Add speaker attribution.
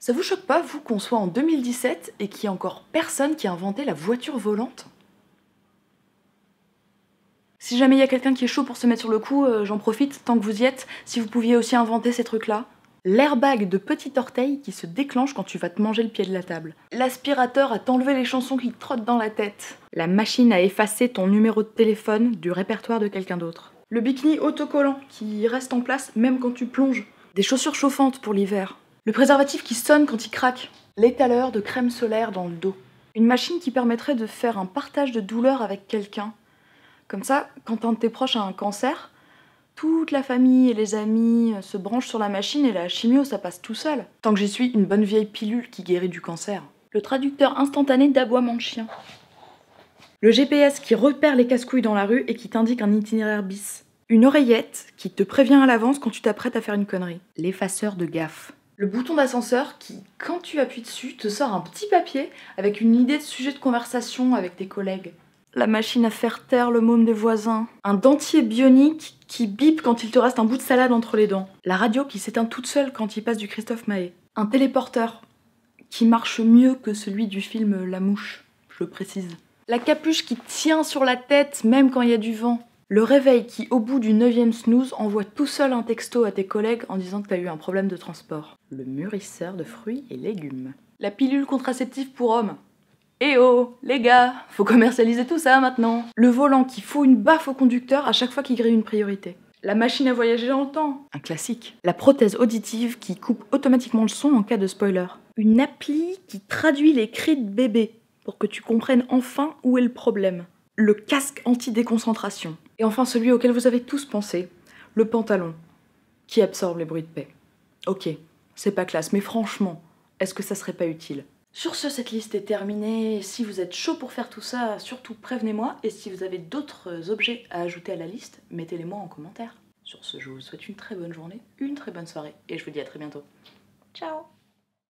Speaker 1: Ça vous choque pas, vous, qu'on soit en 2017 et qu'il y ait encore personne qui a inventé la voiture volante? Si jamais il y a quelqu'un qui est chaud pour se mettre sur le coup, j'en profite, tant que vous y êtes, si vous pouviez aussi inventer ces trucs-là. L'airbag de petit orteil qui se déclenche quand tu vas te manger le pied de la table. L'aspirateur à t'enlever les chansons qui te trottent dans la tête. La machine à effacer ton numéro de téléphone du répertoire de quelqu'un d'autre. Le bikini autocollant qui reste en place même quand tu plonges. Des chaussures chauffantes pour l'hiver. Le préservatif qui sonne quand il craque. L'étaleur de crème solaire dans le dos. Une machine qui permettrait de faire un partage de douleur avec quelqu'un. Comme ça, quand un de tes proches a un cancer, toute la famille et les amis se branchent sur la machine et la chimio, ça passe tout seul. Tant que j'y suis, une bonne vieille pilule qui guérit du cancer. Le traducteur instantané d'aboiement de chien. Le GPS qui repère les casse-couilles dans la rue et qui t'indique un itinéraire bis. Une oreillette qui te prévient à l'avance quand tu t'apprêtes à faire une connerie. L'effaceur de gaffe. Le bouton d'ascenseur qui, quand tu appuies dessus, te sort un petit papier avec une idée de sujet de conversation avec tes collègues. La machine à faire taire le môme des voisins. Un dentier bionique qui bip quand il te reste un bout de salade entre les dents. La radio qui s'éteint toute seule quand il passe du Christophe Maé. Un téléporteur qui marche mieux que celui du film La Mouche, je précise. La capuche qui tient sur la tête même quand il y a du vent. Le réveil qui, au bout du 9e snooze, envoie tout seul un texto à tes collègues en disant que t'as eu un problème de transport. Le mûrisseur de fruits et légumes. La pilule contraceptive pour hommes. Eh oh, les gars, faut commercialiser tout ça maintenant. Le volant qui fout une baffe au conducteur à chaque fois qu'il grille une priorité. La machine à voyager dans le temps, un classique. La prothèse auditive qui coupe automatiquement le son en cas de spoiler. Une appli qui traduit les cris de bébé pour que tu comprennes enfin où est le problème. Le casque anti-déconcentration. Et enfin celui auquel vous avez tous pensé, le pantalon, qui absorbe les bruits de paix. Ok, c'est pas classe, mais franchement, est-ce que ça serait pas utile ? Sur ce, cette liste est terminée. Si vous êtes chaud pour faire tout ça, surtout prévenez-moi. Et si vous avez d'autres objets à ajouter à la liste, mettez-les-moi en commentaire. Sur ce, je vous souhaite une très bonne journée, une très bonne soirée, et je vous dis à très bientôt. Ciao!